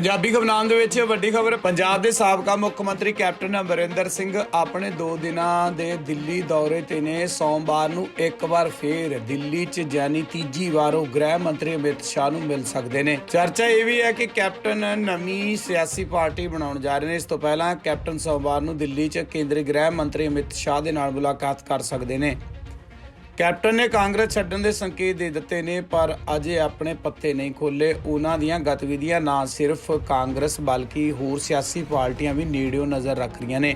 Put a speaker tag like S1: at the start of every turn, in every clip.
S1: ਪੰਜਾਬੀ ਖਬਰਾਂ ਦੇ ਵਿੱਚ ਵੱਡੀ ਖਬਰ। ਪੰਜਾਬ ਦੇ ਸਾਬਕਾ ਮੁੱਖ ਮੰਤਰੀ ਕੈਪਟਨ ਅਮਰਿੰਦਰ ਸਿੰਘ ਆਪਣੇ 2 ਦਿਨਾਂ ਦੇ ਦਿੱਲੀ ਦੌਰੇ ਤੇ ਨੇ। ਸੋਮਵਾਰ ਨੂੰ ਇੱਕ ਵਾਰ ਫੇਰ ਦਿੱਲੀ 'ਚ ਜਾਨੀ ਤੀਜੀ ਵਾਰ ਉਹ ਗ੍ਰਹਿ ਮੰਤਰੀ ਅਮਿਤ ਸ਼ਾਹ ਨੂੰ ਮਿਲ ਸਕਦੇ ਨੇ। ਚਰਚਾ ਇਹ ਵੀ ਹੈ ਕਿ ਕੈਪਟਨ ਨਵੀਂ ਸਿਆਸੀ ਪਾਰਟੀ ਬਣਾਉਣ ਜਾ ਰਹੇ ਨੇ। ਇਸ ਤੋਂ ਪਹਿਲਾਂ ਕੈਪਟਨ ਸੋਮਵਾਰ ਨੂੰ ਦਿੱਲੀ 'ਚ ਕੇਂਦਰੀ ਗ੍ਰਹਿ ਮੰਤਰੀ ਅਮਿਤ ਸ਼ਾਹ ਦੇ ਨਾਲ ਮੁਲਾਕਾਤ ਕਰ ਸਕਦੇ ਨੇ। ਕੈਪਟਨ ਨੇ ਕਾਂਗਰਸ ਛੱਡਣ ਦੇ ਸੰਕੇਤ ਦੇ ਦਿੱਤੇ ਨੇ, ਪਰ ਅਜੇ ਆਪਣੇ ਪੱਤੇ ਨਹੀਂ ਖੋਲ੍ਹੇ। ਉਹਨਾਂ ਦੀਆਂ ਗਤੀਵਿਧੀਆਂ ਨਾ ਸਿਰਫ ਕਾਂਗਰਸ ਬਲਕਿ ਹੋਰ ਸਿਆਸੀ ਪਾਰਟੀਆਂ ਵੀ ਨੇੜਿਓਂ ਨਜ਼ਰ ਰੱਖ ਰਹੀਆਂ ਨੇ।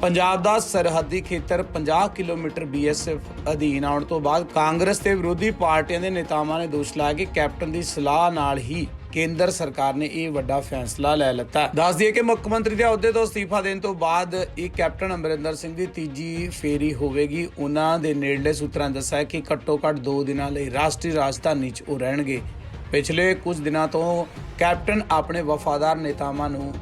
S1: ਪੰਜਾਬ ਦਾ ਸਰਹੱਦੀ ਖੇਤਰ 50 ਕਿਲੋਮੀਟਰ BSF ਅਧੀਨ ਆਉਣ ਤੋਂ ਬਾਅਦ ਕਾਂਗਰਸ ਤੇ ਵਿਰੋਧੀ ਪਾਰਟੀਆਂ ਦੇ ਨੇਤਾਵਾਂ ਨੇ ਦੋਸ਼ ਲਾਇਆ ਕਿ ਕੈਪਟਨ ਦੀ ਸਲਾਹ ਨਾਲ ਹੀ ਕੇਂਦਰ ਸਰਕਾਰ ਨੇ ਇਹ ਵੱਡਾ ਫੈਸਲਾ ਲੈ ਲਿੱਤਾ। ਦੱਸ ਦਈਏ ਕਿ ਮੁੱਖ ਮੰਤਰੀ ਦੇ ਅਹੁਦੇ ਤੋਂ ਅਸਤੀਫਾ ਦੇਣ ਤੋਂ ਬਾਅਦ ਇਹ ਕੈਪਟਨ ਅਮਰਿੰਦਰ ਸਿੰਘ ਦੀ ਤੀਜੀ ਫੇਰੀ ਹੋਵੇਗੀ। ਉਹਨਾਂ ਦੇ ਨੇੜਲੇ ਸੂਤਰਾਂ ਨੇ ਦੱਸਿਆ ਕਿ ਘੱਟੋ-ਘੱਟ 2 ਦਿਨਾਂ ਲਈ ਰਾਸ਼ਟਰੀ ਰਾਜਧਾਨੀ 'ਚ ਉਹ ਰਹਿਣਗੇ। ਪਿਛਲੇ ਕੁਝ ਦਿਨਾਂ ਤੋਂ ਕੈਪਟਨ ਆਪਣੇ ਵਫਾਦਾਰ ਨੇਤਾਵਾਂ ਨੂੰ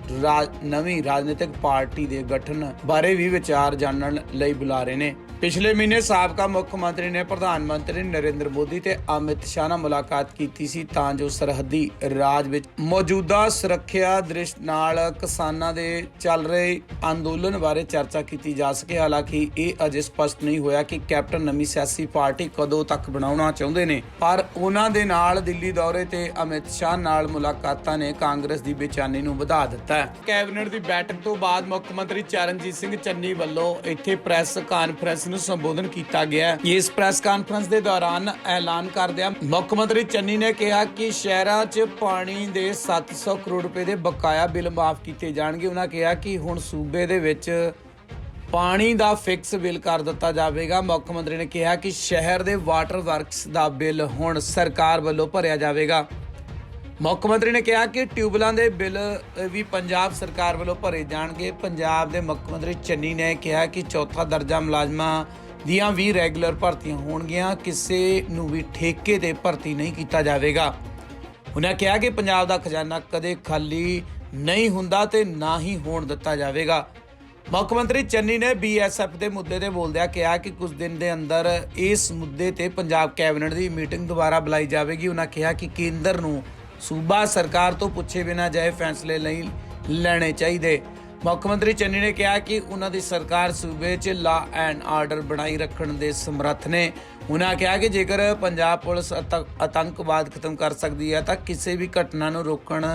S1: ਨਵੀਂ ਰਾਜਨੀਤਿਕ ਪਾਰਟੀ ਦੇ ਗਠਨ ਬਾਰੇ ਵੀ ਵਿਚਾਰ ਜਾਣਨ ਲਈ ਬੁਲਾ ਰਹੇ ਨੇ। ਪਿਛਲੇ ਮਹੀਨੇ ਸਾਬਕਾ ਮੁੱਖ ਮੰਤਰੀ ਨੇ ਪ੍ਰਧਾਨ ਮੰਤਰੀ ਨਰਿੰਦਰ ਮੋਦੀ ਤੇ ਅਮਿਤ ਸ਼ਾਹ ਨਾਲ ਮੁਲਾਕਾਤ ਕੀਤੀ ਸੀ ਤਾਂ ਜੋ ਸਰਹੱਦੀ ਰਾਜ ਵਿੱਚ ਮੌਜੂਦਾ ਸੁਰੱਖਿਆ ਦ੍ਰਿਸ਼ ਨਾਲ ਕਿਸਾਨਾਂ ਦੇ ਚੱਲ ਰਹੇ ਅੰਦੋਲਨ ਬਾਰੇ ਚਰਚਾ ਕੀਤੀ ਜਾ ਸਕੇ। ਹਾਲਾਂਕਿ ਇਹ ਅਜੇ ਸਪਸ਼ਟ ਨਹੀਂ ਹੋਇਆ ਕਿ ਕੈਪਟਨ ਨਵੀਂ ਸਿਆਸੀ ਪਾਰਟੀ ਕਦੋਂ ਤੱਕ ਬਣਾਉਣਾ ਚਾਹੁੰਦੇ ਨੇ, ਪਰ ਉਹਨਾਂ ਦੇ ਨਾਲ ਦਿੱਲੀ ਦੌਰੇ ਤੇ ਅਮਿਤ ਸ਼ਾਹ ਨਾਲ ਮੁਲਾਕਾਤਾਂ ਨੇ ਕਾਂਗਰਸ ਦੀ ਬੇਚੈਨੀ ਨੂੰ ਵਧਾ ਦਿੱਤਾ ਹੈ। ਕੈਬਨਿਟ ਦੀ ਬੈਠਕ ਤੋਂ ਬਾਅਦ ਮੁੱਖ ਮੰਤਰੀ ਚਰਨਜੀਤ ਸਿੰਘ ਚੰਨੀ ਵੱਲੋਂ ਇੱਥੇ ਪ੍ਰੈਸ ਕਾਨਫਰੰਸ ਨੂੰ ਸੰਬੋਧਨ ਕੀਤਾ ਗਿਆ। ਇਸ ਪ੍ਰੈਸ ਕਾਨਫਰੰਸ ਦੇ ਦੌਰਾਨ ਐਲਾਨ ਕਰਦਿਆਂ ਮੁੱਖ ਮੰਤਰੀ ਚੰਨੀ ਨੇ ਕਿਹਾ ਕਿ ਸ਼ਹਿਰਾਂ 'ਚ ਪਾਣੀ ਦੇ 700 ਕਰੋੜ ਰੁਪਏ ਦੇ ਬਕਾਇਆ ਬਿੱਲ ਮਾਫ ਕੀਤੇ ਜਾਣਗੇ। ਉਹਨਾਂ ਕਿਹਾ ਕਿ ਹੁਣ ਸੂਬੇ ਦੇ ਵਿੱਚ ਪਾਣੀ ਦਾ ਫਿਕਸ ਬਿੱਲ ਕਰ ਦਿੱਤਾ ਜਾਵੇਗਾ। ਮੁੱਖ ਮੰਤਰੀ ਨੇ ਕਿਹਾ ਕਿ ਸ਼ਹਿਰ ਦੇ ਵਾਟਰ ਵਰਕਸ ਦਾ ਬਿੱਲ ਹੁਣ ਸਰਕਾਰ ਵੱਲੋਂ ਭਰਿਆ ਜਾਵੇਗਾ। ਮੁੱਖ ਮੰਤਰੀ ਨੇ ਕਿਹਾ ਕਿ ਟਿਊਬਵੈੱਲਾਂ ਦੇ ਬਿੱਲ ਵੀ ਪੰਜਾਬ ਸਰਕਾਰ ਵੱਲੋਂ ਭਰੇ ਜਾਣਗੇ। ਪੰਜਾਬ ਦੇ ਮੁੱਖ ਮੰਤਰੀ ਚੰਨੀ ਨੇ ਕਿਹਾ ਕਿ ਚੌਥਾ ਦਰਜਾ ਮੁਲਾਜ਼ਮਾਂ ਦੀਆਂ ਵੀ ਰੈਗੂਲਰ ਭਰਤੀਆਂ ਹੋਣਗੀਆਂ, ਕਿਸੇ ਨੂੰ ਵੀ ਠੇਕੇ ਤੇ ਭਰਤੀ ਨਹੀਂ ਕੀਤਾ ਜਾਵੇਗਾ। ਉਹਨਾਂ ਕਿਹਾ ਕਿ ਪੰਜਾਬ ਦਾ ਖਜ਼ਾਨਾ ਕਦੇ ਖਾਲੀ ਨਹੀਂ ਹੁੰਦਾ ਤੇ ਨਾ ਹੀ ਹੋਣ ਦਿੱਤਾ ਜਾਵੇਗਾ। ਮੁੱਖ ਮੰਤਰੀ ਚੰਨੀ ਨੇ BSF ਦੇ ਮੁੱਦੇ ਤੇ ਬੋਲਦਿਆਂ ਕਿਹਾ ਕਿ ਕੁਝ ਦਿਨ ਦੇ ਅੰਦਰ ਇਸ ਮੁੱਦੇ ਤੇ ਪੰਜਾਬ ਕੈਬਨਿਟ ਦੀ ਮੀਟਿੰਗ ਦੁਬਾਰਾ ਬੁਲਾਈ ਜਾਵੇਗੀ। ਉਹਨਾਂ ਕਿਹਾ ਕਿ ਕੇਂਦਰ ਨੂੰ ਸੂਬਾ ਸਰਕਾਰ ਤੋਂ ਪੁੱਛੇ ਬਿਨਾਂ ਅਜਿਹੇ ਫੈਸਲੇ ਨਹੀਂ ਲੈਣੇ ਚਾਹੀਦੇ। ਮੁੱਖ ਮੰਤਰੀ ਚੰਨੀ ਨੇ ਕਿਹਾ ਕਿ ਉਹਨਾਂ ਦੀ ਸਰਕਾਰ ਸੂਬੇ 'ਚ ਲਾ ਐਂਡ ਆਰਡਰ ਬਣਾਈ ਰੱਖਣ ਦੇ ਸਮਰੱਥ ਨੇ। ਉਹਨਾਂ ਕਿਹਾ ਕਿ ਜੇਕਰ ਪੰਜਾਬ ਪੁਲਿਸ ਆਤੰਕਵਾਦ ਖਤਮ ਕਰ ਸਕਦੀ ਹੈ ਤਾਂ ਕਿਸੇ ਵੀ ਘਟਨਾ ਨੂੰ ਰੋਕਣ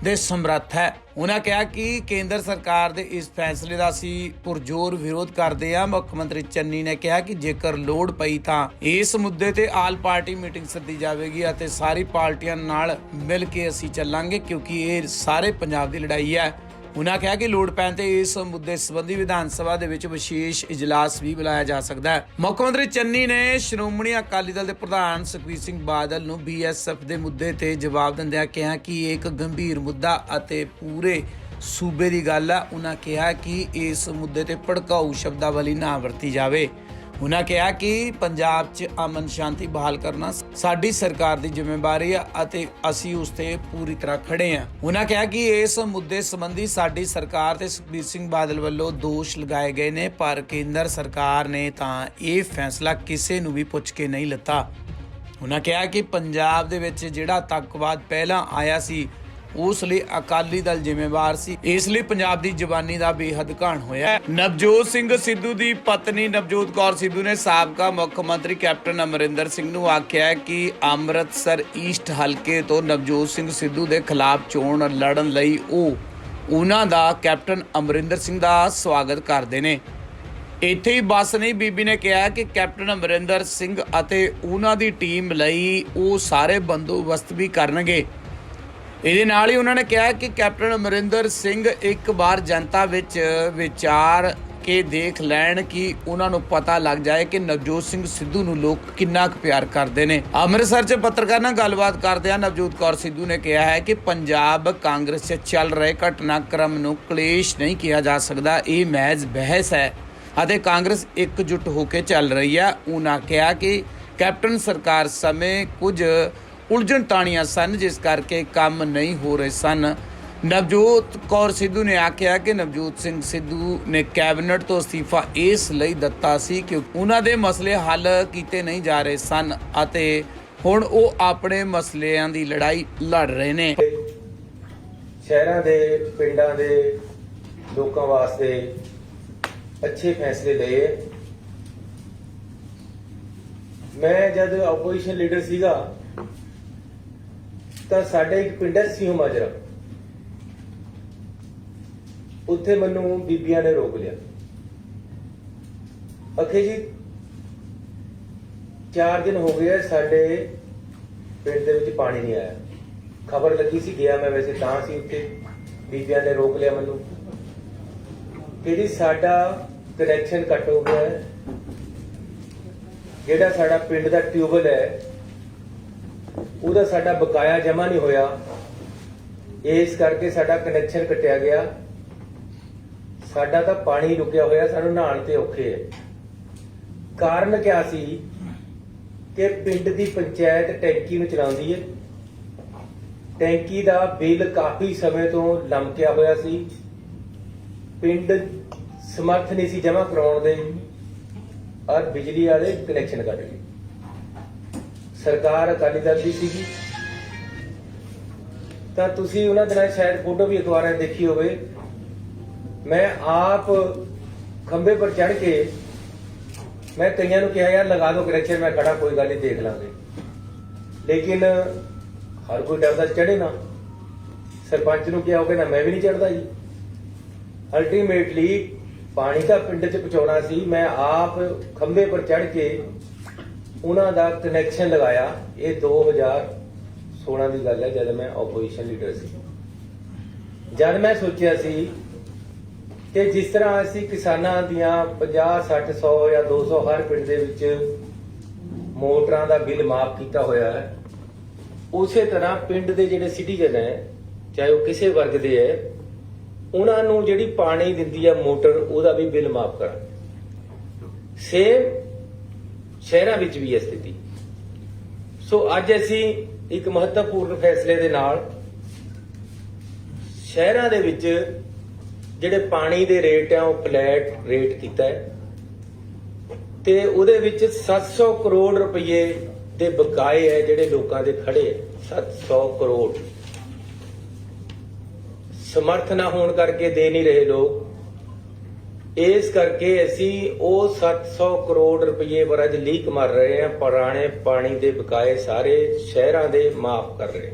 S1: ਦੇ ਸਮਰੱਥ ਹੈ। ਉਹਨਾਂ ਕਿਹਾ ਕਿ ਕੇਂਦਰ ਸਰਕਾਰ ਦੇ ਇਸ ਫੈਸਲੇ ਦਾ ਅਸੀਂ ਪੁਰਜ਼ੋਰ ਵਿਰੋਧ ਕਰਦੇ ਹਾਂ। ਮੁੱਖ ਮੰਤਰੀ ਚੰਨੀ ਨੇ ਕਿਹਾ ਕਿ ਜੇਕਰ ਲੋੜ ਪਈ ਤਾਂ ਇਸ ਮੁੱਦੇ ਤੇ ਆਲ ਪਾਰਟੀ ਮੀਟਿੰਗ ਸੱਦੀ ਜਾਵੇਗੀ ਅਤੇ ਸਾਰੀ ਪਾਰਟੀਆਂ ਨਾਲ ਮਿਲ ਕੇ ਅਸੀਂ ਚੱਲਾਂਗੇ ਕਿਉਂਕਿ ਇਹ ਸਾਰੇ ਪੰਜਾਬ ਦੀ ਲੜਾਈ ਹੈ। ਉਹਨਾਂ ਕਿਹਾ ਕਿ ਲੋੜ ਪੈਣ ਤੇ ਇਸ ਮੁੱਦੇ ਸੰਬੰਧੀ ਵਿਧਾਨ ਸਭਾ ਦੇ ਵਿੱਚ ਵਿਸ਼ੇਸ਼ ਇਜਲਾਸ ਵੀ ਬੁਲਾਇਆ ਜਾ ਸਕਦਾ ਹੈ। ਮੁੱਖ ਮੰਤਰੀ ਚੰਨੀ ਨੇ ਸ਼੍ਰੋਮਣੀ ਅਕਾਲੀ ਦਲ ਦੇ ਪ੍ਰਧਾਨ ਸੁਖਬੀਰ ਸਿੰਘ ਬਾਦਲ ਨੂੰ BSF ਦੇ ਮੁੱਦੇ ਤੇ ਜਵਾਬ ਦਿੰਦਿਆਂ ਕਿਹਾ ਕਿ ਇਹ ਇੱਕ ਗੰਭੀਰ ਮੁੱਦਾ ਅਤੇ ਪੂਰੇ ਸੂਬੇ ਦੀ ਗੱਲ ਹੈ। ਉਹਨਾਂ ਕਿਹਾ ਕਿ ਇਸ ਮੁੱਦੇ ਤੇ ਭੜਕਾਊ ਸ਼ਬਦਾਵਲੀ ਨਾ ਵਰਤੀ ਜਾਵੇ। ਉਹਨਾਂ ਕਿਹਾ ਕਿ ਪੰਜਾਬ 'ਚ ਅਮਨ ਸ਼ਾਂਤੀ ਬਹਾਲ ਕਰਨਾ ਸਾਡੀ ਸਰਕਾਰ ਦੀ ਜ਼ਿੰਮੇਵਾਰੀ ਹੈ ਅਤੇ ਅਸੀਂ ਉਸ ਤੇ ਪੂਰੀ ਤਰ੍ਹਾਂ ਖੜੇ ਹਾਂ। ਉਹਨਾਂ ਕਿਹਾ ਕਿ ਇਸ ਮੁੱਦੇ ਸੰਬੰਧੀ ਸਾਡੀ ਸਰਕਾਰ ਤੇ ਸੁਖਬੀਰ ਸਿੰਘ ਬਾਦਲ ਵੱਲੋਂ ਦੋਸ਼ ਲਗਾਏ ਗਏ ਨੇ, ਪਰ ਕੇਂਦਰ ਸਰਕਾਰ ਨੇ ਤਾਂ ਇਹ ਫੈਸਲਾ ਕਿਸੇ ਨੂੰ ਵੀ ਪੁੱਛ ਕੇ ਨਹੀਂ ਲਿੱਤਾ। ਉਹਨਾਂ ਕਿਹਾ ਕਿ ਪੰਜਾਬ ਦੇ ਵਿੱਚ ਜਿਹੜਾ ਆਤੰਕਵਾਦ ਪਹਿਲਾਂ ਆਇਆ ਸੀ ਉਸ ਲਈ ਅਕਾਲੀ ਦਲ ਜ਼ਿੰਮੇਵਾਰ ਸੀ, ਇਸ ਲਈ ਪੰਜਾਬ ਦੀ ਜਵਾਨੀ ਦਾ ਬੇਹੱਦ ਘਾਣ ਹੋਇਆ। ਨਵਜੋਤ ਸਿੰਘ ਸਿੱਧੂ ਦੀ ਪਤਨੀ ਨਵਜੋਤ ਕੌਰ ਸਿੱਧੂ ਨੇ ਸਾਬਕਾ ਮੁੱਖ ਮੰਤਰੀ ਕੈਪਟਨ ਅਮਰਿੰਦਰ ਸਿੰਘ ਨੂੰ ਆਖਿਆ ਕਿ ਅੰਮ੍ਰਿਤਸਰ ਈਸਟ ਹਲਕੇ ਤੋਂ ਨਵਜੋਤ ਸਿੰਘ ਸਿੱਧੂ ਦੇ ਖਿਲਾਫ ਚੋਣ ਲੜਨ ਲਈ ਉਹ ਉਹਨਾਂ ਦਾ ਕੈਪਟਨ ਅਮਰਿੰਦਰ ਸਿੰਘ ਦਾ ਸਵਾਗਤ ਕਰਦੇ ਨੇ। ਇੱਥੇ ਹੀ ਬਸ ਨਹੀਂ, ਬੀਬੀ ਨੇ ਕਿਹਾ ਕਿ ਕੈਪਟਨ ਅਮਰਿੰਦਰ ਸਿੰਘ ਅਤੇ ਉਹਨਾਂ ਦੀ ਟੀਮ ਲਈ ਉਹ ਸਾਰੇ ਬੰਦੋਬਸਤ ਵੀ ਕਰਨਗੇ। ਇਹਦੇ ਨਾਲ ਹੀ ਉਹਨਾਂ ਨੇ ਕਿਹਾ ਕਿ ਕੈਪਟਨ ਅਮਰਿੰਦਰ ਸਿੰਘ ਇੱਕ ਵਾਰ ਜਨਤਾ ਵਿੱਚ ਵਿਚਾਰ ਕੇ ਦੇਖ ਲੈਣ ਕਿ ਉਹਨਾਂ ਨੂੰ ਪਤਾ ਲੱਗ ਜਾਏ ਕਿ ਨਵਜੋਤ ਸਿੰਘ ਸਿੱਧੂ ਨੂੰ ਲੋਕ ਕਿੰਨਾ ਕੁ ਪਿਆਰ ਕਰਦੇ ਨੇ। ਅੰਮ੍ਰਿਤਸਰ 'ਚ ਪੱਤਰਕਾਰਾਂ ਨਾਲ ਗੱਲਬਾਤ ਕਰਦਿਆਂ ਨਵਜੋਤ ਕੌਰ ਸਿੱਧੂ ਨੇ ਕਿਹਾ ਹੈ ਕਿ ਪੰਜਾਬ ਕਾਂਗਰਸ 'ਚ ਚੱਲ ਰਹੇ ਘਟਨਾਕ੍ਰਮ ਨੂੰ ਕਲੇਸ਼ ਨਹੀਂ ਕਿਹਾ ਜਾ ਸਕਦਾ, ਇਹ ਮਹਿਜ਼ ਬਹਿਸ ਹੈ ਅਤੇ ਕਾਂਗਰਸ ਇਕਜੁੱਟ ਹੋ ਕੇ ਚੱਲ ਰਹੀ ਹੈ। ਉਹਨਾਂ ਕਿਹਾ ਕਿ ਕੈਪਟਨ ਸਰਕਾਰ ਸਮੇਂ ਕੁਝ ਉਲਝਣ ਤਾਣੀਆਂ ਸਨ ਜਿਸ ਕਰਕੇ ਕੰਮ ਨਹੀਂ ਹੋ ਰਹੇ ਸਨ। ਨਵਜੋਤ ਕੌਰ ਸਿੱਧੂ ਨੇ ਆਖਿਆ ਕਿ ਨਵਜੋਤ ਸਿੰਘ ਸਿੱਧੂ ਨੇ ਕੈਬਨਿਟ ਤੋਂ ਅਸਤੀਫਾ ਇਸ ਲਈ ਦਿੱਤਾ ਸੀ ਕਿ ਉਹਨਾਂ ਦੇ ਮਸਲੇ ਹੱਲ ਕੀਤੇ ਨਹੀਂ ਜਾ ਰਹੇ ਸਨ ਅਤੇ ਹੁਣ ਉਹ ਆਪਣੇ ਮਸਲਿਆਂ ਦੀ ਲੜਾਈ ਲੜ ਰਹੇ ਨੇ।
S2: ਸ਼ਹਿਰਾਂ ਦੇ ਪਿੰਡਾਂ ਦੇ ਲੋਕਾਂ ਵਾਸਤੇ ਅੱਛੇ ਫੈਸਲੇ ਲਏ। ਮੈਂ ਜਦ ਆਪੋਜੀਸ਼ਨ ਲੀਡਰ ਸੀਗਾ ਤਾਂ ਸਾਡੇ ਇੱਕ ਪਿੰਡ ਹੈ ਸਿਉ ਮਾਜਰਾ, ਉੱਥੇ ਮੈਨੂੰ ਬੀਬੀਆਂ ਨੇ ਰੋਕ ਲਿਆ। ਅਖੇ ਜੀ 4 ਦਿਨ ਹੋ ਗਏ ਸਾਡੇ ਪਿੰਡ ਦੇ ਵਿੱਚ ਪਾਣੀ ਨਹੀਂ ਆਇਆ। ਖਬਰ ਲੱਗੀ ਸੀ, ਗਿਆ ਮੈਂ ਵੈਸੇ ਤਾਂ ਸੀ ਉੱਥੇ। ਬੀਬੀਆਂ ਨੇ ਰੋਕ ਲਿਆ ਮੈਨੂੰ ਕਿ ਜੀ ਸਾਡਾ ਕਨੈਕਸ਼ਨ ਕੱਟ ਹੋ ਗਿਆ ਹੈ, ਜਿਹੜਾ ਸਾਡਾ ਪਿੰਡ ਦਾ ਟਿਊਬਵੈਲ ਹੈ ਉਹਦਾ ਸਾਡਾ ਬਕਾਇਆ ਜਮਾ ਨਹੀਂ ਹੋਇਆ, ਇਸ ਕਰਕੇ ਸਾਡਾ ਕਨੈਕਸ਼ਨ ਕੱਟਿਆ ਗਿਆ। ਸਾਡਾ ਤਾਂ ਪਾਣੀ ਰੁਕਿਆ ਹੋਇਆ, ਸਾਨੂੰ ਨਹਾਉਣ ਤੇ ਔਖੇ ਹੈ। ਕਾਰਨ ਕਿਆ ਸੀ ਕਿ ਪਿੰਡ ਦੀ ਪੰਚਾਇਤ ਟੈਂਕੀ ਨੂੰ ਚਲਾਉਂਦੀ ਹੈ। ਟੈਂਕੀ ਦਾ ਬਿੱਲ ਕਾਫੀ ਸਮੇਂ ਤੋਂ ਲਮਕਿਆ ਹੋਇਆ ਸੀ, ਪਿੰਡ ਸਮਰਥ ਨਹੀਂ ਸੀ ਜਮਾ ਕਰਾਉਣ ਦੇ, ਔਰ ਬਿਜਲੀ ਵਾਲੇ ਕਨੈਕਸ਼ਨ ਕੱਟ ਗਏ। ਸਰਕਾਰ ਅਕਾਲੀ ਦਲ ਦੀ ਸੀਗੀ, ਤਾਂ ਤੁਸੀਂ ਉਹਨਾਂ ਦਿਨਾਂ ਸ਼ਾਇਦ ਫੋਟੋ ਵੀ ਅਖਬਾਰਾਂ 'ਚ ਦੇਖੀ ਹੋਵੇ। ਮੈਂ ਆਪ ਖੰਭੇ ਪਰ ਚੜ੍ਹ ਕੇ ਮੈਂ ਕਈਆਂ ਨੂੰ ਕਿਹਾ ਯਾਰ ਲਗਾ ਦਿਓ ਕਨੈਕਸ਼ਨ, ਮੈਂ ਖੜਾ ਕੋਈ ਗੱਲ ਨਹੀਂ ਦੇਖ ਲਾਂਗੇ, ਲੇਕਿਨ ਹਰ ਕੋਈ ਡਰਦਾ ਚੜ੍ਹੇ ਨਾ। ਸਰਪੰਚ ਨੂੰ ਕਿਹਾ ਹੋਵੇ ਨਾ, ਮੈਂ ਵੀ ਨਹੀਂ ਚੜ੍ਹਦਾ ਜੀ। ਅਲਟੀਮੇਟਲੀ ਪਾਣੀ ਤਾਂ ਪਿੰਡ 'ਚ ਪਹੁੰਚਾਉਣਾ ਸੀ, ਮੈਂ ਆਪ ਖੰਭੇ ਪਰ ਚੜ੍ਹ ਕੇ ਉਹਨਾਂ ਦਾ ਕਨੈਕਸ਼ਨ ਲਗਾਇਆ। ਇਹ 2016 ਦੀ ਗੱਲ ਹੈ, ਜਦ ਮੈਂ ਆਪੋਜੀਸ਼ਨ ਲੀਡਰ ਸੀ। ਜਦ ਮੈਂ ਸੋਚਿਆ ਸੀ ਕਿ ਜਿਸ ਤਰ੍ਹਾਂ ਅਸੀਂ ਕਿਸਾਨਾਂ ਦੀਆਂ 50, 60, 100 ਜਾਂ 200 ਹਰ ਪਿੰਡ ਦੇ ਵਿੱਚ ਮੋਟਰਾਂ ਦਾ ਬਿੱਲ ਮਾਫ ਕੀਤਾ ਹੋਇਆ ਹੈ, ਉਸੇ ਤਰ੍ਹਾਂ ਪਿੰਡ ਦੇ ਜਿਹੜੇ ਸਿਟੀਜ਼ਨ ਹੈ, ਚਾਹੇ ਉਹ ਕਿਸੇ ਵਰਗ ਦੇ ਹੈ, ਉਹਨਾਂ ਨੂੰ ਜਿਹੜੀ ਪਾਣੀ ਦਿੰਦੀ ਹੈ ਮੋਟਰ, ਉਹਦਾ ਵੀ ਬਿੱਲ ਮਾਫ ਕਰਾਂ। ਸੇਮ ਸ਼ਹਿਰਾਂ ਵਿੱਚ ਵੀ ਇਹ ਸਥਿਤੀ। ਸੋ ਅੱਜ ਅਸੀਂ ਇੱਕ ਮਹੱਤਵਪੂਰਨ ਫੈਸਲੇ ਦੇ ਨਾਲ ਸ਼ਹਿਰਾਂ ਦੇ ਵਿੱਚ ਜਿਹੜੇ ਪਾਣੀ ਦੇ ਰੇਟ ਆ ਉਹ ਫਲੈਟ ਰੇਟ ਕੀਤਾ ਹੈ, ਤੇ ਉਹਦੇ ਵਿੱਚ 700 ਕਰੋੜ ਰੁਪਏ ਦੇ ਬਕਾਏ ਹੈ ਜਿਹੜੇ ਲੋਕਾਂ ਦੇ ਖੜੇ ਹੈ। 700 ਕਰੋੜ ਸਮਰਥ ਨਾ ਹੋਣ ਕਰਕੇ ਦੇ ਨਹੀਂ ਰਹੇ ਲੋਕ, ਇਸ ਕਰਕੇ ਅਸੀਂ ਉਹ 700 ਕਰੋੜ ਰੁਪਏ ਪਰ ਅੱਜ ਲੀਕ ਮਾਰ ਰਹੇ ਹਾਂ। ਪੁਰਾਣੇ ਪਾਣੀ ਦੇ ਬਕਾਏ ਸਾਰੇ ਸ਼ਹਿਰਾਂ ਦੇ ਮਾਫ ਕਰ ਰਹੇ,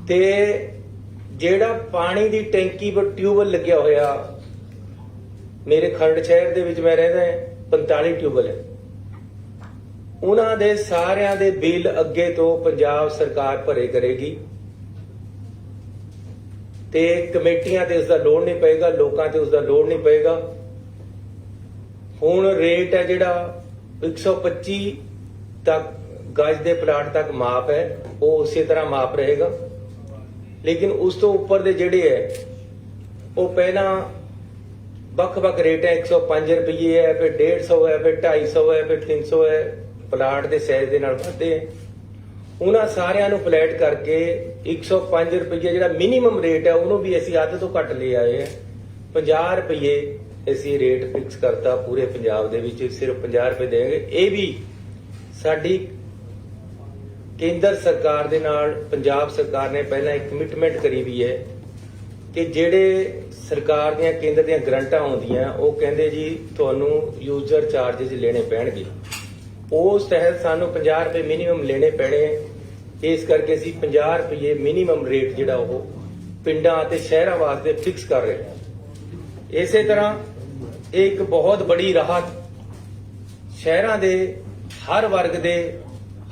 S2: ਤੇ ਜਿਹੜਾ ਪਾਣੀ ਦੀ ਟੈਂਕੀ ਪਰ ਟਿਊਬਵੈਲ ਲੱਗਿਆ ਹੋਇਆ, ਮੇਰੇ ਖਰੜ ਸ਼ਹਿਰ ਦੇ ਵਿੱਚ ਮੈਂ ਰਹਿੰਦਾ 45 ਟਿਊਬਵੈਲ ਹੈ, ਉਹਨਾਂ ਦੇ ਸਾਰਿਆਂ ਦੇ ਬਿੱਲ ਅੱਗੇ ਤੋਂ ਪੰਜਾਬ ਸਰਕਾਰ ਭਰੇ ਕਰੇਗੀ, ਤੇ ਕਮੇਟੀਆਂ ਤੇ ਉਸਦਾ ਲੋਡ ਨਹੀਂ ਪਏਗਾ, ਲੋਕਾਂ ਤੇ ਉਸਦਾ ਲੋਡ ਨਹੀਂ ਪਏਗਾ। ਹੁਣ ਰੇਟ ਹੈ ਜਿਹੜਾ 125 ਤੱਕ ਗਜ ਦੇ ਪਲਾਟ ਤੱਕ ਮਾਪ ਹੈ, ਉਹ ਉਸੇ ਤਰ੍ਹਾਂ ਮਾਪ ਰਹੇਗਾ, ਲੇਕਿਨ ਉਸ ਤੋਂ ਉੱਪਰ ਦੇ ਜਿਹੜੇ ਹੈ ਉਹ ਪਹਿਲਾਂ ਵੱਖ-ਵੱਖ ਰੇਟ ਹੈ। 105 ਰੁਪਏ ਹੈ, ਫਿਰ 150 ਹੈ, ਫਿਰ 250 ਹੈ, ਫਿਰ 300 ਹੈ, ਪਲਾਟ ਦੇ ਸਾਈਜ਼ ਦੇ ਨਾਲ ਵੱਧਦੇ ਹੈ। ਉਹਨਾਂ ਸਾਰਿਆਂ ਨੂੰ ਫਲੈਟ ਕਰਕੇ 105 ਰੁਪਏ ਜਿਹੜਾ ਮਿਨੀਮਮ ਰੇਟ ਹੈ ਉਹਨੂੰ ਵੀ ਅਸੀਂ ਅੱਧ ਤੋਂ ਘੱਟ ਲੈ ਆਏ ਹੈ। 50 ਰੁਪਏ ਅਸੀਂ ਰੇਟ ਫਿਕਸ ਕਰਤਾ ਪੂਰੇ ਪੰਜਾਬ ਦੇ ਵਿੱਚ, ਸਿਰਫ 50 ਰੁਪਏ ਦੇਣਗੇ। ਇਹ ਵੀ ਸਾਡੀ ਕੇਂਦਰ ਸਰਕਾਰ ਦੇ ਨਾਲ ਪੰਜਾਬ ਸਰਕਾਰ ਨੇ ਪਹਿਲਾਂ ਇੱਕ ਕਮਿਟਮੈਂਟ ਕਰੀ ਵੀ ਹੈ ਕਿ ਜਿਹੜੇ ਸਰਕਾਰ ਦੀਆਂ ਕੇਂਦਰ ਦੀਆਂ ਗਰੰਟਾਂ ਆਉਂਦੀਆਂ ਉਹ ਕਹਿੰਦੇ ਜੀ ਤੁਹਾਨੂੰ ਯੂਜ਼ਰ ਚਾਰजेस ਲੈਣੇ ਪੈਣਗੇ, ਉਸ ਤਹਿਤ ਸਾਨੂੰ 50 ਰੁਪਏ ਮਿਨੀਮਮ ਲੈਣੇ ਪੈਣੇ। ਇਸ ਕਰਕੇ ਅਸੀਂ 50 ਰੁਪਏ ਮਿਨੀਮਮ ਰੇਟ ਜਿਹੜਾ ਉਹ ਪਿੰਡਾਂ ਅਤੇ ਸ਼ਹਿਰਾਂ ਵਾਸਤੇ ਫਿਕਸ ਕਰ ਰਹੇ ਹਾਂ। ਇਸੇ ਤਰ੍ਹਾਂ ਇਹ ਇੱਕ ਬਹੁਤ ਬੜੀ ਰਾਹਤ ਸ਼ਹਿਰਾਂ ਦੇ ਹਰ ਵਰਗ ਦੇ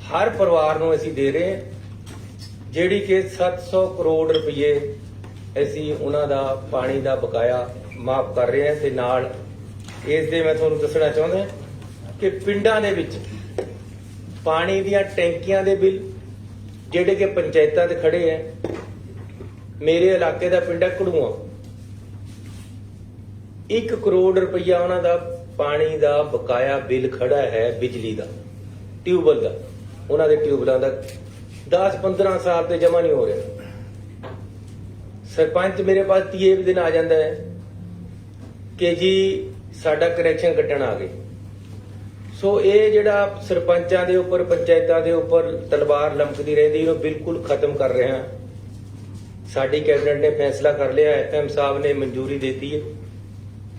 S2: ਹਰ ਪਰਿਵਾਰ ਨੂੰ ਅਸੀਂ ਦੇ ਰਹੇ ਹਾਂ, ਜਿਹੜੀ ਕਿ 700 ਕਰੋੜ ਰੁਪਏ ਅਸੀਂ ਉਹਨਾਂ ਦਾ ਪਾਣੀ ਦਾ ਬਕਾਇਆ ਮਾਫ ਕਰ ਰਹੇ ਹਾਂ। ਤੇ ਨਾਲ ਇਸ ਦੇ ਮੈਂ ਤੁਹਾਨੂੰ ਦੱਸਣਾ ਚਾਹੁੰਦਾ ਕਿ ਪਿੰਡਾਂ ਦੇ ਵਿੱਚ ਪਾਣੀ ਦੀਆਂ ਟੈਂਕੀਆਂ ਦੇ ਬਿੱਲ ਜਿਹੜੇ ਕਿ ਪੰਚਾਇਤਾਂ ਦੇ ਖੜੇ ਹੈ, ਮੇਰੇ ਇਲਾਕੇ ਦਾ ਪਿੰਡ ਹੈ ਘੜੂਆਂ, 1 ਕਰੋੜ ਰੁਪਈਆ ਉਹਨਾਂ ਦਾ ਪਾਣੀ ਦਾ ਬਕਾਇਆ ਬਿੱਲ ਖੜਾ ਹੈ, ਬਿਜਲੀ ਦਾ, ਟਿਊਬਵੈਲ ਦਾ, ਉਹਨਾਂ ਦੇ ਟਿਊਬਵੈਲਾਂ ਦਾ 10-15 ਸਾਲ ਤੇ ਜਮਾ ਨਹੀਂ ਹੋ ਰਿਹਾ। ਸਰਪੰਚ ਮੇਰੇ ਪਾਸ 30 ਦਿਨ ਆ ਜਾਂਦਾ ਹੈ ਕਿ ਜੀ ਸਾਡਾ ਕਨੈਕਸ਼ਨ ਕੱਟਣ ਆ ਗਏ। ਸੋ ਇਹ ਜਿਹੜਾ ਸਰਪੰਚਾਂ ਦੇ ਉੱਪਰ ਪੰਚਾਇਤਾਂ ਦੇ ਉੱਪਰ ਤਲਵਾਰ ਲਮਕਦੀ ਰਹਿੰਦੀ, ਇਹਨੂੰ ਬਿਲਕੁਲ ਖਤਮ ਕਰ ਰਹੇ ਹਾਂ। ਸਾਡੀ ਕੈਬਨਿਟ ਨੇ ਫੈਸਲਾ ਕਰ ਲਿਆ, ਐਫਐਮ ਸਾਹਿਬ ਨੇ ਮਨਜ਼ੂਰੀ ਦਿੱਤੀ ਹੈ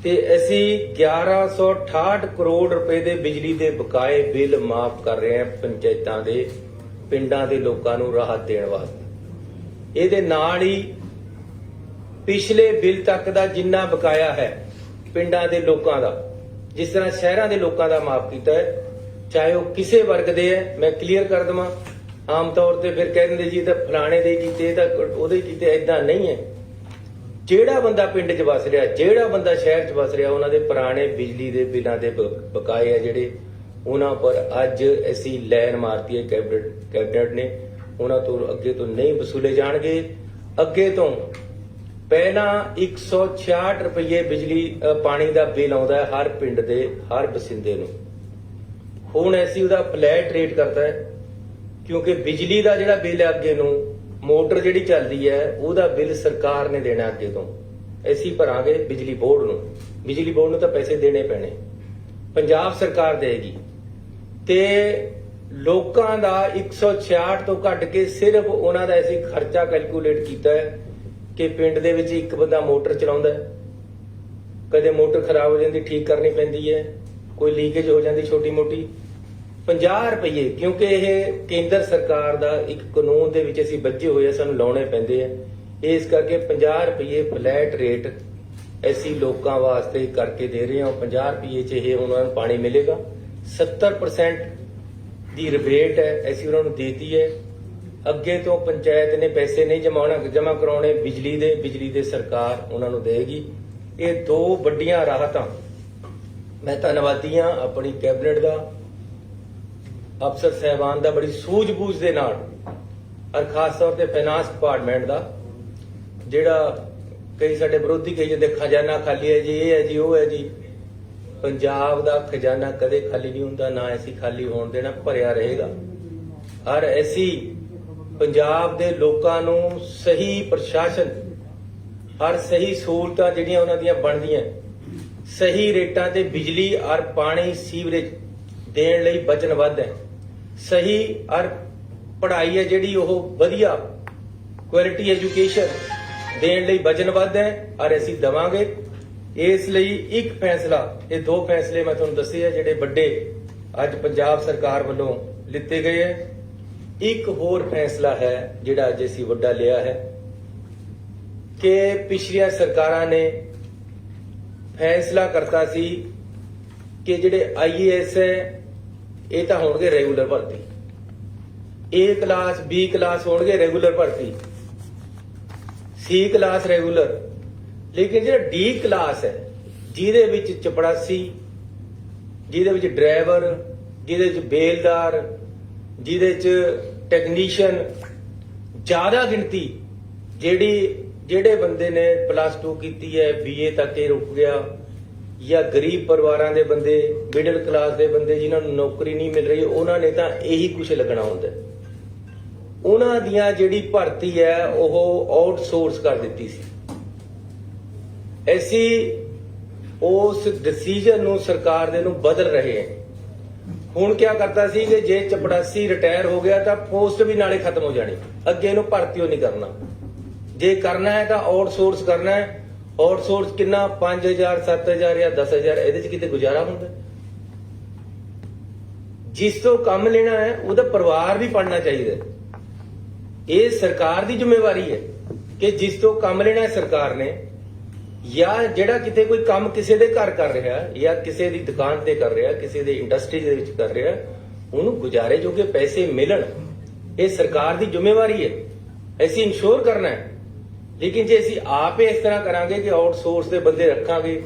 S2: ਤੇ ਅਸੀਂ 1168 ਕਰੋੜ ਰੁਪਏ ਦੇ ਬਿਜਲੀ ਦੇ ਬਕਾਏ ਬਿੱਲ ਮਾਫ ਕਰ ਰਹੇ ਹਾਂ ਪੰਚਾਇਤਾਂ ਦੇ, ਪਿੰਡਾਂ ਦੇ ਲੋਕਾਂ ਨੂੰ ਰਾਹਤ ਦੇਣ ਵਾਸਤੇ। ਇਹਦੇ ਨਾਲ ਹੀ ਪਿਛਲੇ ਬਿੱਲ ਤੱਕ ਦਾ ਜਿੰਨਾ ਬਕਾਇਆ ਹੈ ਪਿੰਡਾਂ ਦੇ ਲੋਕਾਂ ਦਾ, ਜਿਸ ਤਰ੍ਹਾਂ ਸ਼ਹਿਰਾਂ ਦੇ ਲੋਕਾਂ ਦਾ ਮਾਫ ਕੀਤਾ ਹੈ, ਚਾਹੇ ਉਹ ਕਿਸੇ ਵਰਗ ਦੇ ਹੈ। ਮੈਂ ਕਲੀਅਰ ਕਰ ਦਵਾਂ, ਆਮ ਤੌਰ ਤੇ ਫਿਰ ਕਹਿ ਦਿੰਦੇ ਜੀ ਇਹ ਤਾਂ ਫਲਾਣੇ ਦੇ ਕੀਤੇ, ਇਹ ਤਾਂ ਉਹਦੇ ਕੀਤੇ, ਏਦਾਂ ਨਹੀਂ ਹੈ। ਜਿਹੜਾ ਬੰਦਾ ਪਿੰਡ 'ਚ ਵਸ ਰਿਹਾ, ਜਿਹੜਾ ਬੰਦਾ ਸ਼ਹਿਰ 'ਚ ਵਸ ਰਿਹਾ, ਉਹਨਾਂ ਦੇ ਪੁਰਾਣੇ ਬਿਜਲੀ ਦੇ ਬਿੱਲਾਂ ਦੇ ਬਕਾਏ ਆ ਜਿਹੜੇ, ਉਹਨਾਂ ਪਰ ਅੱਜ ਅਸੀਂ ਲਾਈਨ ਮਾਰਤੀ ਹੈ ਕੈਬਨਿਟ ਨੇ, ਉਹਨਾਂ ਤੋਂ ਅੱਗੇ ਤੋਂ ਨਹੀਂ ਵਸੂਲੇ ਜਾਣਗੇ। ਅੱਗੇ ਤੋਂ ਪਹਿਲਾਂ 166 ਰੁਪਏ ਬਿਜਲੀ ਪਾਣੀ ਦਾ ਬਿੱਲ ਆਉਂਦਾ ਹੈ ਹਰ ਪਿੰਡ ਦੇ ਹਰ ਬਸਿੰਦੇ ਨੂੰ, ਹੁਣ ਅਸੀਂ ਉਹਦਾ ਫਲੈਟ ਰੇਟ ਕਰਤਾ ਹੈ, ਕਿਉਂਕਿ ਬਿਜਲੀ ਦਾ ਜਿਹੜਾ ਬਿੱਲ ਹੈ ਅੱਗੇ ਨੂੰ, ਮੋਟਰ ਜਿਹੜੀ ਚੱਲਦੀ ਹੈ ਉਹਦਾ ਬਿੱਲ ਸਰਕਾਰ ਨੇ ਦੇਣਾ, ਅੱਗੇ ਤੋਂ ਅਸੀਂ ਭਰਾਂਗੇ ਬਿਜਲੀ ਬੋਰਡ ਨੂੰ। ਬਿਜਲੀ ਬੋਰਡ ਨੂੰ ਤਾਂ ਪੈਸੇ ਦੇਣੇ ਪੈਣੇ, ਪੰਜਾਬ ਸਰਕਾਰ ਦੇਗੀ। ਤੇ ਲੋਕਾਂ ਦਾ 166 ਤੋਂ ਘੱਟ ਕੇ ਸਿਰਫ ਉਹਨਾਂ ਦਾ ਅਸੀਂ ਖਰਚਾ ਕੈਲਕੂਲੇਟ ਕੀਤਾ ਹੈ ਕਿ ਪਿੰਡ ਦੇ ਵਿੱਚ ਇੱਕ ਬੰਦਾ ਮੋਟਰ ਚਲਾਉਂਦਾ ਹੈ, ਕਦੇ ਮੋਟਰ ਖਰਾਬ ਹੋ ਜਾਂਦੀ, ਠੀਕ ਕਰਨੀ ਪੈਂਦੀ ਹੈ, ਕੋਈ ਲੀਕੇਜ ਹੋ ਜਾਂਦੀ ਛੋਟੀ ਮੋਟੀ, 50 ਰੁਪਏ, ਕਿਉਂਕਿ ਇਹ ਕੇਂਦਰ ਸਰਕਾਰ ਦਾ ਇੱਕ ਕਾਨੂੰਨ ਦੇ ਵਿੱਚ ਅਸੀਂ ਬੱਝੇ ਹੋਏ ਆ, ਸਾਨੂੰ ਲਾਉਣੇ ਪੈਂਦੇ ਆ, ਇਸ ਕਰਕੇ 50 ਰੁਪਏ ਫਲੈਟ ਰੇਟ ਅਸੀਂ ਲੋਕਾਂ ਵਾਸਤੇ ਕਰਕੇ ਦੇ ਰਹੇ ਹਾਂ। 50 ਰੁਪਏ 'ਚ ਇਹ ਉਹਨਾਂ ਨੂੰ ਪਾਣੀ ਮਿਲੇਗਾ। 70% ਦੀ ਰਿਬੇਟ ਹੈ ਅਸੀਂ ਉਹਨਾਂ ਨੂੰ ਦੇਤੀ ਹੈ। ਅੱਗੇ ਤੋਂ ਪੰਚਾਇਤ ਨੇ ਪੈਸੇ ਨਹੀਂ ਜਮ੍ਹਾਂ ਕਰਾਉਣੇ, ਬਿਜਲੀ ਦੇ ਸਰਕਾਰ ਉਹਨਾਂ ਨੂੰ ਦੇਗੀ। ਇਹ ਦੋ ਵੱਡੀਆਂ ਰਾਹਤਾਂ। ਮੈਂ ਧੰਨਵਾਦੀ ਹਾਂ ਆਪਣੀ ਕੈਬਨਿਟ ਦਾ, ਅਫਸਰ ਸਾਹਿਬਾਨ ਦਾ, ਬੜੀ ਸੂਝ-ਬੂਝ ਦੇ ਨਾਲ, ਔਰ ਖਾਸ ਤੌਰ ਤੇ ਫਾਈਨਾਂਸ ਡਿਪਾਰਟਮੈਂਟ ਦਾ, ਜਿਹੜਾ ਕਈ ਸਾਡੇ ਵਿਰੋਧੀ ਕਹੀ ਜਾਂਦੇ ਖਜ਼ਾਨਾ ਖਾਲੀ ਹੈ ਜੀ, ਇਹ ਹੈ ਜੀ, ਉਹ ਹੈ ਜੀ। ਪੰਜਾਬ ਦਾ ਖਜ਼ਾਨਾ ਕਦੇ ਖਾਲੀ ਨਹੀਂ ਹੁੰਦਾ, ਨਾ ਅਸੀਂ ਖਾਲੀ ਹੋਣ ਦੇਣਾ, ਭਰਿਆ ਰਹੇਗਾ। ਔਰ ਅਸੀਂ ਪੰਜਾਬ ਦੇ ਲੋਕਾਂ ਨੂੰ ਸਹੀ ਪ੍ਰਸ਼ਾਸਨ, ਔਰ ਸਹੀ ਸਹੂਲਤਾਂ ਜਿਹੜੀਆਂ ਉਹਨਾਂ ਦੀਆਂ ਬਣਦੀਆਂ, ਸਹੀ ਰੇਟਾਂ ਤੇ ਬਿਜਲੀ ਔਰ ਪਾਣੀ ਸੀਵਰੇਜ ਦੇਣ ਲਈ ਵਚਨਬੱਧ ਹੈ। ਸਹੀ ਔਰ ਪੜ੍ਹਾਈ ਹੈ ਜਿਹੜੀ ਉਹ ਵਧੀਆ ਕੁਆਲਿਟੀ ਐਜੂਕੇਸ਼ਨ ਦੇਣ ਲਈ ਵਚਨਬੱਧ ਹੈ, ਔਰ ਅਸੀਂ ਦੇਵਾਂਗੇ। ਇਸ ਲਈ ਇੱਕ ਫੈਸਲਾ, ਇਹ ਦੋ ਫੈਸਲੇ ਮੈਂ ਤੁਹਾਨੂੰ ਦੱਸੇ ਆ ਜਿਹੜੇ ਵੱਡੇ ਅੱਜ ਪੰਜਾਬ ਸਰਕਾਰ ਵੱਲੋਂ ਲਿੱਤੇ ਗਏ ਹੈ। ਇੱਕ ਹੋਰ ਫੈਸਲਾ ਹੈ ਜਿਹੜਾ ਅੱਜ ਅਸੀਂ ਵੱਡਾ ਲਿਆ ਹੈ ਕਿ ਪਿਛਲੀਆਂ ਸਰਕਾਰਾਂ ਨੇ ਫੈਸਲਾ ਕਰਤਾ ਸੀ ਕਿ ਜਿਹੜੇ IAS ਹੈ ਇਹ ਤਾਂ ਹੋਣਗੇ ਰੈਗੂਲਰ ਭਰਤੀ, A ਕਲਾਸ B ਕਲਾਸ ਹੋਣਗੇ ਰੈਗੂਲਰ ਭਰਤੀ, C ਕਲਾਸ ਰੈਗੂਲਰ। ਲੇਕਿਨ ਜਿਹੜਾ D ਕਲਾਸ ਹੈ ਜਿਹਦੇ ਵਿੱਚ ਚਪੜਾਸੀ, ਜਿਹਦੇ ਵਿੱਚ ਡਰਾਈਵਰ, ਜਿਹਦੇ ਵਿੱਚ ਬੇਲਦਾਰ, ਜਿਹਦੇ ਚ ਟੈਕਨੀਸ਼ੀਅਨ, ਜ਼ਿਆਦਾ ਗਿਣਤੀ ਜਿਹੜੇ ਬੰਦੇ ਨੇ +2 ਕੀਤੀ ਹੈ, BA ਤੱਕ ਇਹ ਰੁਕ ਗਿਆ, ਜਾਂ ਗਰੀਬ ਪਰਿਵਾਰਾਂ ਦੇ ਬੰਦੇ, ਮਿਡਲ ਕਲਾਸ ਦੇ ਬੰਦੇ ਜਿਨ੍ਹਾਂ ਨੂੰ ਨੌਕਰੀ ਨਹੀਂ ਮਿਲ ਰਹੀ, ਉਹਨਾਂ ਨੇ ਤਾਂ ਇਹੀ ਕੁਝ ਲੱਗਣਾ ਹੁੰਦਾ। ਉਹਨਾਂ ਦੀਆਂ ਜਿਹੜੀ ਭਰਤੀ ਹੈ ਉਹ ਆਊਟਸੋਰਸ ਕਰ ਦਿੱਤੀ ਸੀ। ਅਸੀਂ ਉਸ ਡਿਸੀਜਨ ਨੂੰ ਸਰਕਾਰ ਦੇ ਨੂੰ ਬਦਲ ਰਹੇ ਹਾਂ। ਹੁਣ ਕੀ ਕਰਤਾ ਸੀ ਕਿ ਜੇ ਚਪੜਾਸੀ ਰਿਟਾਇਰ ਹੋ ਗਿਆ ਤਾਂ ਪੋਸਟ ਵੀ ਨਾਲੇ ਖਤਮ ਹੋ ਜਾਣੀ, ਅੱਗੇ ਇਹਨੂੰ ਭਰਤੀ ਹੋ ਨਹੀਂ ਕਰਨਾ। ਜੇ ਕਰਨਾ ਹੈ ਤਾਂ ਆਊਟਸੋਰਸ ਕਰਨਾ ਹੈ। ਆਊਟਸੋਰਸ ਕਿੰਨਾ, 5000 7000 ਜਾਂ 10000, ਇਹਦੇ ਚ ਕਿਤੇ ਗੁਜ਼ਾਰਾ ਹੁੰਦਾ? ਜਿਸ ਤੋਂ ਕੰਮ ਲੈਣਾ ਹੈ ਉਹਦਾ ਪਰਿਵਾਰ ਵੀ ਪੜਨਾ ਚਾਹੀਦਾ। ਇਹ ਸਰਕਾਰ ਦੀ ਜ਼ਿੰਮੇਵਾਰੀ ਹੈ ਕਿ ਜਿਸ ਤੋਂ ਕੰਮ ਲੈਣਾ ਹੈ ਸਰਕਾਰ ਨੇ, ਜਾਂ ਜਿਹੜਾ ਕਿਤੇ ਕੋਈ ਕੰਮ ਕਿਸੇ ਦੇ ਘਰ ਕਰ ਰਿਹਾ, ਜਾਂ ਕਿਸੇ ਦੀ ਦੁਕਾਨ ਤੇ ਕਰ ਰਿਹਾ, ਕਿਸੇ ਦੇ ਇੰਡਸਟਰੀ ਦੇ ਵਿੱਚ ਕਰ ਰਿਹਾ, ਉਹਨੂੰ ਗੁਜ਼ਾਰੇ ਜੋਗੇ ਪੈਸੇ ਮਿਲਣ, ਇਹ ਸਰਕਾਰ ਦੀ ਜ਼ਿੰਮੇਵਾਰੀ ਹੈ। ਅਸੀਂ ਇਨਸ਼ੋਰ ਕਰਨਾ ਹੈ। ਲੇਕਿਨ ਜੇ ਅਸੀਂ ਆਪ ਹੀ ਇਸ ਤਰ੍ਹਾਂ ਕਰਾਂਗੇ ਕਿ ਆਊਟਸੋਰਸ ਦੇ ਬੰਦੇ ਰੱਖਾਂਗੇ,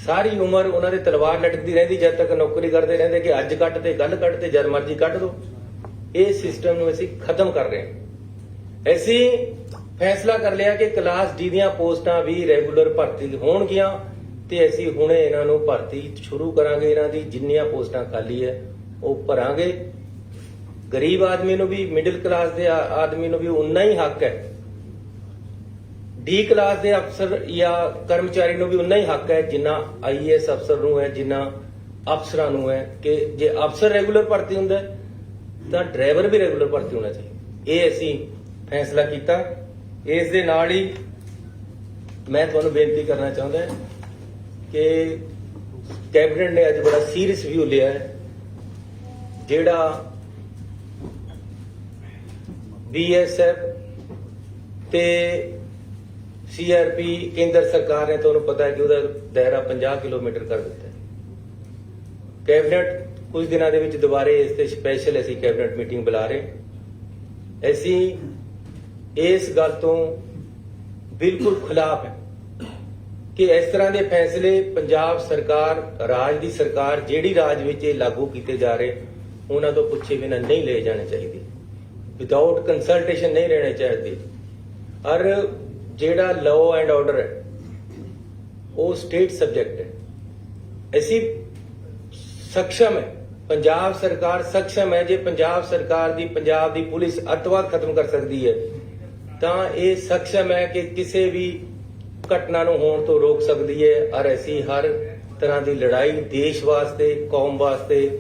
S2: ਸਾਰੀ ਉਮਰ ਉਹਨਾਂ ਦੇ ਤਲਵਾਰ ਲਟਕਦੀ ਰਹਿੰਦੀ ਜਦ ਤੱਕ ਨੌਕਰੀ ਕਰਦੇ ਰਹਿੰਦੇ ਕਿ ਅੱਜ ਕੱਟ ਤੇ ਕੱਲ ਕੱਟ ਤੇ ਜਦ ਮਰਜ਼ੀ ਕੱਢ ਦੋ। ਇਹ ਸਿਸਟਮ ਨੂੰ ਅਸੀਂ ਖਤਮ ਕਰ ਰਹੇ ਹਾਂ। ਅਸੀਂ ਫੈਸਲਾ ਕਰ ਲਿਆ ਕਿ ਕਲਾਸ D ਦੀਆਂ ਪੋਸਟਾਂ ਵੀ ਰੈਗੂਲਰ ਭਰਤੀ ਹੋਣਗੀਆਂ ਤੇ ਅਸੀਂ ਹੁਣੇ ਇਹਨਾਂ ਨੂੰ ਭਰਤੀ ਸ਼ੁਰੂ ਕਰਾਂਗੇ। ਇਹਨਾਂ ਦੀ ਜਿੰਨੀਆਂ ਪੋਸਟਾਂ ਖਾਲੀ ਹੈ ਉਹ ਭਰਾਂਗੇ। ਗਰੀਬ ਆਦਮੀ ਨੂੰ ਵੀ, ਮਿਡਲ ਕਲਾਸ ਦੇ ਆਦਮੀ ਨੂੰ ਵੀ ਉਨਾ ਹੀ ਹੱਕ ਹੈ। D ਕਲਾਸ ਦੇ ਅਫਸਰ ਜਾਂ ਕਰਮਚਾਰੀ ਨੂੰ ਵੀ ਉਨਾ ਹੀ ਹੱਕ ਹੈ ਜਿੰਨਾ IAS ਅਫਸਰ ਨੂੰ ਹੈ, ਜਿੰਨਾ ਅਫਸਰਾਂ ਨੂੰ ਹੈ। ਕਿ ਜੇ ਅਫਸਰ ਰੈਗੂਲਰ ਭਰਤੀ ਹੁੰਦਾ ਤਾਂ ਡਰਾਈਵਰ ਵੀ ਰੈਗੂਲਰ ਭਰਤੀ ਹੋਣਾ ਚਾਹੀਦਾ। ਇਹ ਅਸੀਂ ਫੈਸਲਾ ਕੀਤਾ ਇਸ ਦੇ ਨਾਲ ਹੀ ਮੈਂ ਤੁਹਾਨੂੰ ਬੇਨਤੀ ਕਰਨਾ ਚਾਹੁੰਦਾ ਕਿ ਕੈਬਨਿਟ ਨੇ ਅੱਜ ਬੜਾ ਸੀਰੀਅਸ ਵਿਊ ਲਿਆ ਹੈ, ਜਿਹੜਾ BSF ਤੇ CRP ਕੇਂਦਰ ਸਰਕਾਰ ਨੇ, ਤੁਹਾਨੂੰ ਪਤਾ ਹੈ ਕਿ ਉਹਦਾ ਦਾਇਰਾ 50 ਕਿਲੋਮੀਟਰ ਕਰ ਦਿੱਤਾ ਹੈ। ਕੈਬਨਿਟ ਕੁਝ ਦਿਨਾਂ ਦੇ ਵਿੱਚ ਦੁਬਾਰੇ ਇਸ ਤੇ ਸਪੈਸ਼ਲ ਅਸੀਂ ਕੈਬਨਿਟ ਮੀਟਿੰਗ ਬੁਲਾ ਰਹੇ। ਅਸੀਂ ਇਸ ਗੱਲ ਤੋਂ ਬਿਲਕੁਲ ਖਿਲਾਫ ਹੈ ਕਿ ਇਸ ਤਰ੍ਹਾਂ ਦੇ ਫੈਸਲੇ ਪੰਜਾਬ ਸਰਕਾਰ, ਰਾਜ ਦੀ ਸਰਕਾਰ ਜਿਹੜੀ ਰਾਜ ਵਿੱਚ ਇਹ ਲਾਗੂ ਕੀਤੇ ਜਾ ਰਹੇ, ਉਹਨਾਂ ਤੋਂ ਪੁੱਛੇ ਬਿਨਾਂ ਨਹੀਂ ਲਏ ਜਾਣੇ ਚਾਹੀਦੇ, ਵਿਦਆਊਟ ਕੰਸਲਟੇਸ਼ਨ ਨਹੀਂ ਰਹਿਣੇ ਚਾਹੀਦੇ। ਔਰ ਜਿਹੜਾ ਲਾਅ ਐਂਡ ਆਰਡਰ ਹੈ ਉਹ ਸਟੇਟ ਸਬਜੈਕਟ ਹੈ। ਅਸੀਂ ਸક્ષਮ ਹੈ, ਪੰਜਾਬ ਸਰਕਾਰ ਸક્ષਮ ਹੈ। ਜੇ ਪੰਜਾਬ ਸਰਕਾਰ ਦੀ, ਪੰਜਾਬ ਦੀ ਪੁਲਿਸ ਅੱਤਵਾਦ ਖਤਮ ਕਰ ਸਕਦੀ ਹੈ ਤਾਂ ਇਹ ਸક્ષਮ ਹੈ ਕਿ ਕਿਸੇ ਵੀ ਘਟਨਾ ਨੂੰ ਹੋਣ ਤੋਂ ਰੋਕ ਸਕਦੀ ਹੈ। ਔਰ ਅਸੀਂ ਹਰ ਤਰ੍ਹਾਂ ਦੀ ਲੜਾਈ ਦੇਸ਼ ਵਾਸਤੇ, ਕੌਮ ਵਾਸਤੇ,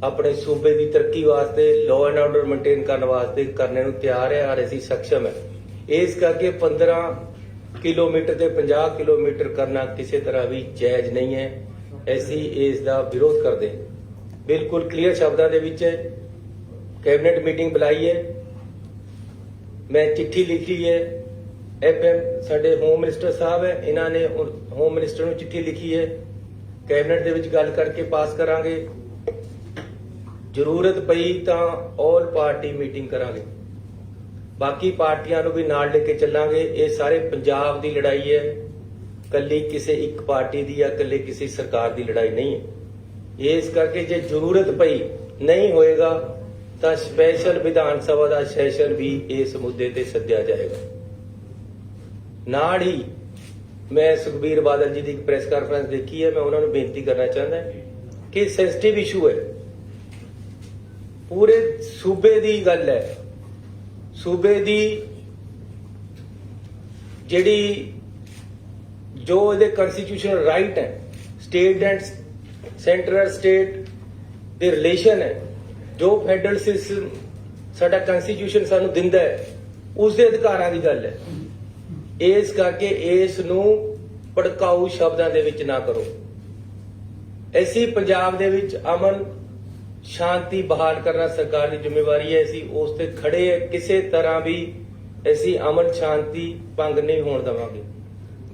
S2: ਆਪਣੇ ਸੂਬੇ ਦੀ ਤਰੱਕੀ ਵਾਸਤੇ, ਲਾਅ ਐਂਡ ਆਰਡਰ ਮੇਨਟੇਨ ਕਰਨ ਵਾਸਤੇ ਕਰਨੇ ਨੂੰ ਤਿਆਰ ਹੈ ਔਰ ਅਸੀਂ ਸક્ષਮ ਹੈ। ਇਸ ਕਰਕੇ 15 ਕਿਲੋਮੀਟਰ ਤੇ 50 ਕਿਲੋਮੀਟਰ ਕਰਨਾ ਕਿਸੇ ਤਰ੍ਹਾਂ ਵੀ ਜਾਇਜ਼ ਨਹੀਂ ਹੈ। ਅਸੀਂ ਇਸ ਦਾ ਵਿਰੋਧ ਕਰਦੇ ਹਾਂ। ਬਿਲਕੁਲ ਕਲੀਅਰ ਸ਼ਬਦਾਂ ਦੇ ਵਿੱਚ ਕੈਬਨਿਟ ਮੀਟਿੰਗ ਬੁਲਾਈ ਹੈ, ਮੈਂ ਚਿੱਠੀ ਲਿਖੀ ਹੈ। FM ਸਾਡੇ ਹੋਮ ਮਿਨਿਸਟਰ ਸਾਹਿਬ ਹੈ, ਇਹਨਾਂ ਨੇ ਹੋਮ ਮਿਨਿਸਟਰ ਨੂੰ ਚਿੱਠੀ ਲਿਖੀ ਹੈ। ਕੈਬਨਿਟ ਦੇ ਵਿੱਚ ਗੱਲ ਕਰਕੇ ਪਾਸ ਕਰਾਂਗੇ। ਜ਼ਰੂਰਤ ਪਈ ਤਾਂ ਆਲ ਪਾਰਟੀ ਮੀਟਿੰਗ ਕਰਾਂਗੇ, ਬਾਕੀ ਪਾਰਟੀਆਂ ਨੂੰ ਵੀ ਨਾਲ ਲੈ ਕੇ ਚੱਲਾਂਗੇ। ਇਹ ਸਾਰੇ ਪੰਜਾਬ ਦੀ ਲੜਾਈ ਹੈ, ਕੱਲੀ ਕਿਸੇ ਇੱਕ ਪਾਰਟੀ ਦੀ ਜਾਂ ਕੱਲੇ ਕਿਸੇ ਸਰਕਾਰ ਦੀ ਲੜਾਈ ਨਹੀਂ ਹੈ। ਇਸ ਕਰਕੇ ਜੇ ਜ਼ਰੂਰਤ ਪਈ, ਨਹੀਂ ਹੋਏਗਾ ਤਾਂ ਸਪੈਸ਼ਲ ਵਿਧਾਨ ਸਭਾ ਦਾ ਸੈਸ਼ਨ ਵੀ ਇਸ ਮੁੱਦੇ ਤੇ ਸੱਦਿਆ ਜਾਏਗਾ। ਨਾਲ ਹੀ ਮੈਂ ਸੁਖਬੀਰ ਬਾਦਲ ਜੀ ਦੀ ਇੱਕ ਪ੍ਰੈਸ ਕਾਨਫਰੰਸ ਦੇਖੀ ਹੈ, ਮੈਂ ਉਹਨਾਂ ਨੂੰ ਬੇਨਤੀ ਕਰਨਾ ਚਾਹੁੰਦਾ ਕਿ ਸੈਂਸਿਟਿਵ ਇਸ਼ੂ ਹੈ, ਪੂਰੇ ਸੂਬੇ ਦੀ ਗੱਲ ਹੈ। ਸੂਬੇ ਦੀ ਜਿਹੜੀ ਜੋ ਇਹਦੇ ਕਨਸਟੀਟਿਊਸ਼ਨਲ ਰਾਈਟ ਹੈ, ਸਟੇਟ ਐਂਡ ਸੈਂਟਰਲ ਸਟੇਟ ਦੇ ਰਿਲੇਸ਼ਨ ਹੈ, ਜੋ ਫੈਡਰਲ ਸਿਸਟਮ ਸਾਡਾ ਕਨਸਟੀਟਿਊਸ਼ਨ ਸਾਨੂੰ ਦਿੰਦਾ ਹੈ, ਉਸ ਦੇ ਅਧਿਕਾਰਾਂ ਦੀ ਗੱਲ ਹੈ। ਇਸ ਕਰਕੇ ਇਸ ਨੂੰ ਭੜਕਾਊ ਸ਼ਬਦਾਂ ਦੇ ਵਿੱਚ ਨਾ ਕਰੋ। ਅਸੀਂ ਪੰਜਾਬ ਦੇ ਵਿੱਚ ਅਮਨ ਸ਼ਾਂਤੀ ਬਹਾਲ ਕਰਨਾ ਸਰਕਾਰ ਦੀ ਜ਼ਿੰਮੇਵਾਰੀ ਹੈ। ਅਸੀਂ ਉਸ ਤੇ ਖੜੇ ਹਾਂ। ਕਿਸੇ ਤਰ੍ਹਾਂ ਵੀ ਅਸੀਂ ਅਮਨ ਸ਼ਾਂਤੀ ਭੰਗ ਨਹੀਂ ਹੋਣ ਦੇਵਾਂਗੇ।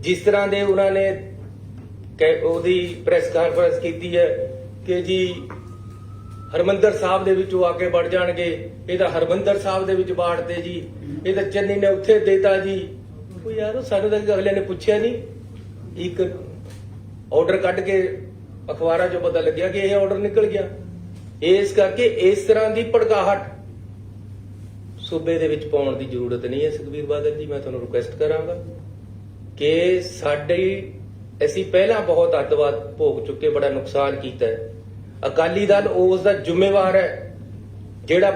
S2: ਜਿਸ ਤਰ੍ਹਾਂ ਦੇ ਉਹਨਾਂ ਨੇ ਉਹਦੀ ਪ੍ਰੈਸ ਕਾਨਫਰੰਸ ਕੀਤੀ ਹੈ ਕਿ ਜੀ ਹਰਮੰਦਰ ਸਾਹਿਬ ਦੇ ਵਿੱਚ ਉਹ ਆ ਕੇ ਵੜ ਜਾਣਗੇ, ਇਹ ਤਾਂ ਹਰਮੰਦਰ ਸਾਹਿਬ ਦੇ ਵਿੱਚ ਬਾੜਦੇ ਜੀ, ਇਹ ਤਾਂ ਚੰਨੀ ਨੇ ਉੱਥੇ ਦੇਤਾ ਜੀ। ਉਹ ਯਾਰ ਸਾਨੂੰ ਤਾਂ ਅਗਲੇ ਨੇ ਪੁੱਛਿਆ ਨਹੀਂ। ਇੱਕ ਆਰਡਰ ਕੱਢ ਕੇ ਅਖਬਾਰਾਂ 'ਚੋਂ ਪਤਾ ਲੱਗਿਆ ਕਿ ਇਹ ਆਰਡਰ ਨਿਕਲ ਗਿਆ। ਇਸ ਕਰਕੇ ਇਸ ਤਰ੍ਹਾਂ ਦੀ ਭੜਕਾਹਟ ਸੂਬੇ ਦੇ ਵਿੱਚ ਪਾਉਣ ਦੀ ਜ਼ਰੂਰਤ ਨਹੀਂ ਹੈ। ਸੁਖਬੀਰ ਬਾਦਲ ਜੀ, ਮੈਂ ਤੁਹਾਨੂੰ ਰਿਕੁਐਸਟ ਕਰਾਂਗਾ ਕਿ ਅਸੀਂ ਪਹਿਲਾਂ ਬਹੁਤ ਅੱਤਵਾਦ ਭੋਗ ਚੁੱਕੇ, ਬੜਾ ਨੁਕਸਾਨ ਕੀਤਾ ਹੈ। ਅਕਾਲੀ ਦਲ ਉਸ ਦਾ ਜ਼ਿੰਮੇਵਾਰ ਹੈ ਜਿਹੜਾ